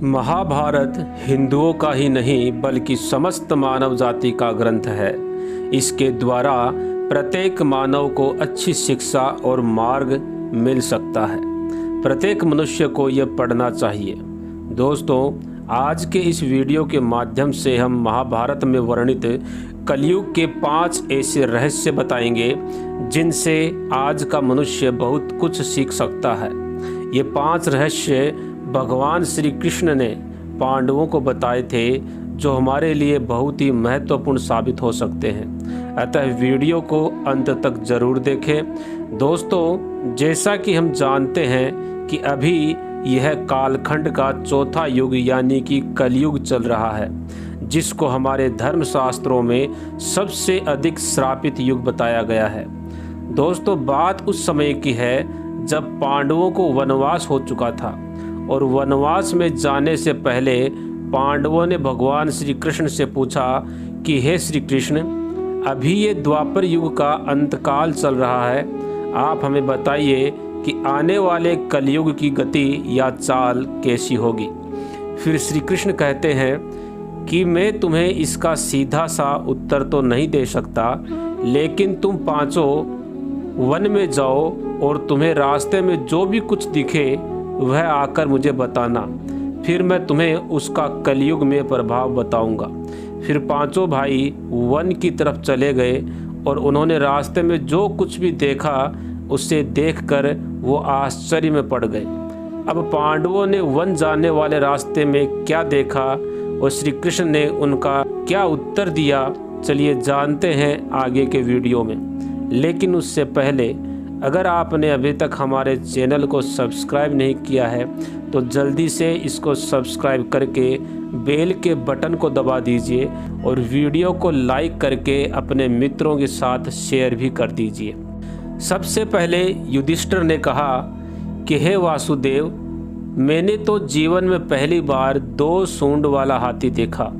महाभारत हिंदुओं का ही नहीं बल्कि समस्त मानव जाति का ग्रंथ है। इसके द्वारा प्रत्येक मानव को अच्छी शिक्षा और मार्ग मिल सकता है। प्रत्येक मनुष्य को यह पढ़ना चाहिए। दोस्तों, आज के इस वीडियो के माध्यम से हम महाभारत में वर्णित कलयुग के 5 ऐसे रहस्य बताएंगे जिनसे आज का मनुष्य बहुत कुछ सीख सकता है। ये 5 रहस्य भगवान श्री कृष्ण ने पांडवों को बताए थे, जो हमारे लिए बहुत ही महत्वपूर्ण साबित हो सकते हैं। अतः वीडियो को अंत तक जरूर देखें। दोस्तों, जैसा कि हम जानते हैं कि अभी यह कालखंड का चौथा युग यानी कि कलयुग चल रहा है, जिसको हमारे धर्मशास्त्रों में सबसे अधिक श्रापित युग बताया गया है। दोस्तों, बात उस समय की है जब पांडवों को वनवास हो चुका था और वनवास में जाने से पहले पांडवों ने भगवान श्री कृष्ण से पूछा कि हे श्री कृष्ण, अभी ये द्वापर युग का अंतकाल चल रहा है, आप हमें बताइए कि आने वाले कलयुग की गति या चाल कैसी होगी। फिर श्री कृष्ण कहते हैं कि मैं तुम्हें इसका सीधा सा उत्तर तो नहीं दे सकता, लेकिन तुम पांचों वन में जाओ और तुम्हें रास्ते में जो भी कुछ दिखे वह आकर मुझे बताना, फिर मैं तुम्हें उसका कलयुग में प्रभाव बताऊंगा। फिर पांचों भाई वन की तरफ चले गए और उन्होंने रास्ते में जो कुछ भी देखा उसे देखकर वो आश्चर्य में पड़ गए। अब पांडवों ने वन जाने वाले रास्ते में क्या देखा और श्री कृष्ण ने उनका क्या उत्तर दिया, चलिए जानते हैं आगे के वीडियो में। लेकिन उससे पहले अगर आपने अभी तक हमारे चैनल को सब्सक्राइब नहीं किया है तो जल्दी से इसको सब्सक्राइब करके बेल के बटन को दबा दीजिए और वीडियो को लाइक करके अपने मित्रों के साथ शेयर भी कर दीजिए। सबसे पहले युधिष्ठिर ने कहा कि हे वासुदेव, मैंने तो जीवन में पहली बार 2 सूंड वाला हाथी देखा।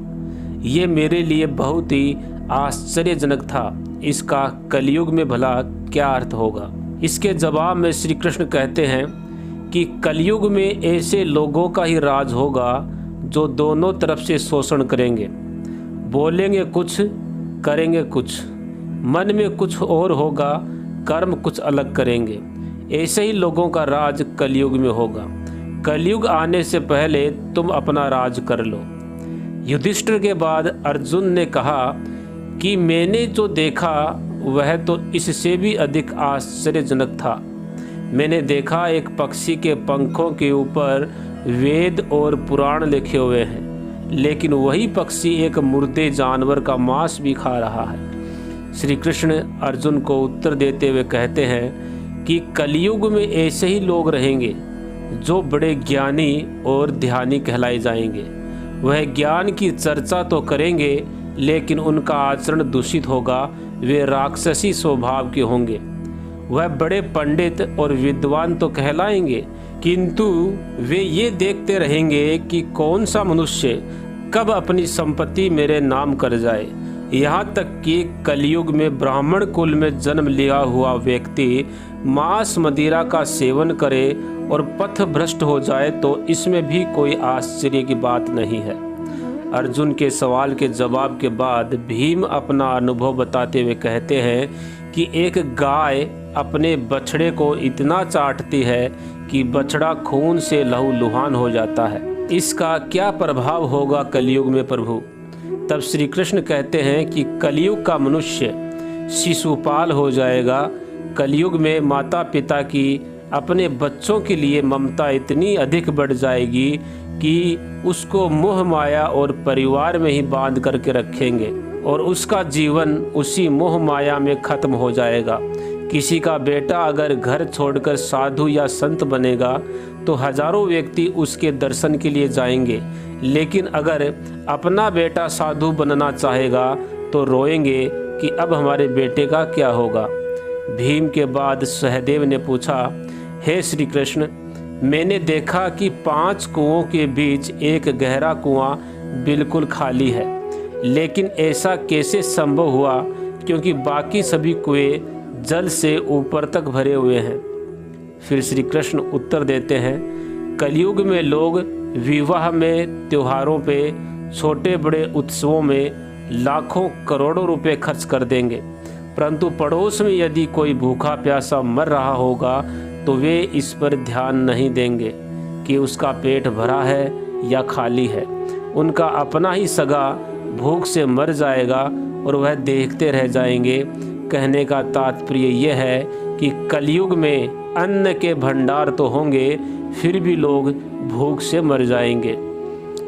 ये मेरे लिए बहुत ही आश्चर्यजनक था। इसका कलयुग में भला क्या अर्थ होगा? इसके जवाब में श्री कृष्ण कहते हैं कि कलयुग में ऐसे लोगों का ही राज होगा जो दोनों तरफ से शोषण करेंगे, बोलेंगे कुछ, करेंगे कुछ, मन में कुछ और होगा, कर्म कुछ अलग करेंगे। ऐसे ही लोगों का राज कलयुग में होगा। कलयुग आने से पहले तुम अपना राज कर लो। युधिष्ठिर के बाद अर्जुन ने कहा कि मैंने जो देखा वह तो इससे भी अधिक आश्चर्यजनक था। मैंने देखा एक पक्षी के पंखों के ऊपर वेद और पुराण लिखे हुए हैं, लेकिन वही पक्षी एक मुर्दे जानवर का मांस भी खा रहा है। श्री कृष्ण अर्जुन को उत्तर देते हुए कहते हैं कि कलयुग में ऐसे ही लोग रहेंगे जो बड़े ज्ञानी और ध्यानी कहलाए जाएंगे। वह ज्ञान की चर्चा तो करेंगे, लेकिन उनका आचरण दूषित होगा। वे राक्षसी स्वभाव के होंगे। वह बड़े पंडित और विद्वान तो कहलाएंगे, किंतु वे ये देखते रहेंगे कि कौन सा मनुष्य कब अपनी संपत्ति मेरे नाम कर जाए। यहाँ तक कि कलयुग में ब्राह्मण कुल में जन्म लिया हुआ व्यक्ति मांस मदिरा का सेवन करे और पथ भ्रष्ट हो जाए तो इसमें भी कोई आश्चर्य की बात नहीं है। अर्जुन के सवाल के जवाब के बाद भीम अपना अनुभव बताते हुए कहते हैं कि एक गाय अपने बछड़े को इतना चाटती है कि बछड़ा खून से लहूलुहान हो जाता है। इसका क्या प्रभाव होगा कलयुग में प्रभु? तब श्री कृष्ण कहते हैं कि कलयुग का मनुष्य शिशुपाल हो जाएगा। कलयुग में माता पिता की अपने बच्चों के लिए ममता इतनी अधिक बढ़ जाएगी कि उसको मोह माया और परिवार में ही बांध करके रखेंगे और उसका जीवन उसी मोह माया में खत्म हो जाएगा। किसी का बेटा अगर घर छोड़कर साधु या संत बनेगा तो हजारों व्यक्ति उसके दर्शन के लिए जाएंगे, लेकिन अगर अपना बेटा साधु बनना चाहेगा तो रोएंगे कि अब हमारे बेटे का क्या होगा। भीम के बाद सहदेव ने पूछा, हे श्री कृष्ण, मैंने देखा कि 5 कुओं के बीच एक गहरा कुआं बिल्कुल खाली है, लेकिन ऐसा कैसे संभव हुआ, क्योंकि बाकी सभी कुएं जल से ऊपर तक भरे हुए हैं। फिर श्री कृष्ण उत्तर देते हैं, कलयुग में लोग विवाह में, त्योहारों पे, छोटे बड़े उत्सवों में लाखों करोड़ों रुपए खर्च कर देंगे, परंतु पड़ोस में यदि कोई भूखा प्यासा मर रहा होगा तो वे इस पर ध्यान नहीं देंगे कि उसका पेट भरा है या खाली है। उनका अपना ही सगा भूख से मर जाएगा और वह देखते रह जाएंगे। कहने का तात्पर्य यह है कि कलयुग में अन्न के भंडार तो होंगे, फिर भी लोग भूख से मर जाएंगे।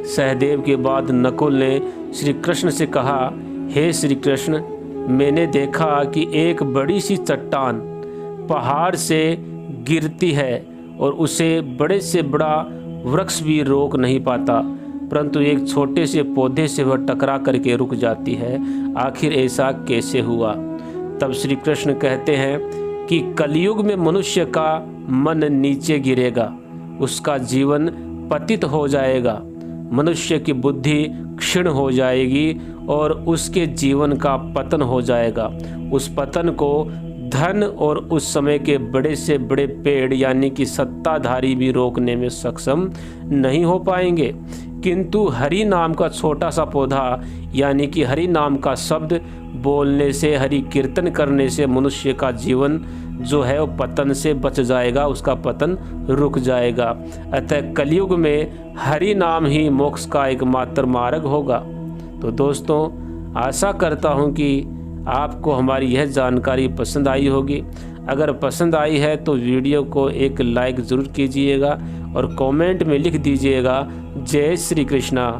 सहदेव के बाद नकुल ने श्री कृष्ण से कहा, हे श्री कृष्ण, मैंने देखा कि एक बड़ी सी चट्टान पहाड़ से गिरती है और उसे बड़े से बड़ा वृक्ष भी रोक नहीं पाता, परंतु एक छोटे से पौधे से वह टकरा करके रुक जाती है। आखिर ऐसा कैसे हुआ? तब श्री कृष्ण कहते हैं कि कलयुग में मनुष्य का मन नीचे गिरेगा, उसका जीवन पतित हो जाएगा, मनुष्य की बुद्धि क्षीण हो जाएगी और उसके जीवन का पतन हो जाएगा। उस पतन को धन और उस समय के बड़े से बड़े पेड़ यानी कि सत्ताधारी भी रोकने में सक्षम नहीं हो पाएंगे, किंतु हरि नाम का छोटा सा पौधा यानी कि हरि नाम का शब्द बोलने से, हरि कीर्तन करने से मनुष्य का जीवन जो है वो पतन से बच जाएगा, उसका पतन रुक जाएगा। अतः कलयुग में हरि नाम ही मोक्ष का एकमात्र मार्ग होगा। तो दोस्तों, आशा करता हूँ कि आपको हमारी यह जानकारी पसंद आई होगी। अगर पसंद आई है तो वीडियो को एक लाइक ज़रूर कीजिएगा और कमेंट में लिख दीजिएगा, जय श्री कृष्णा।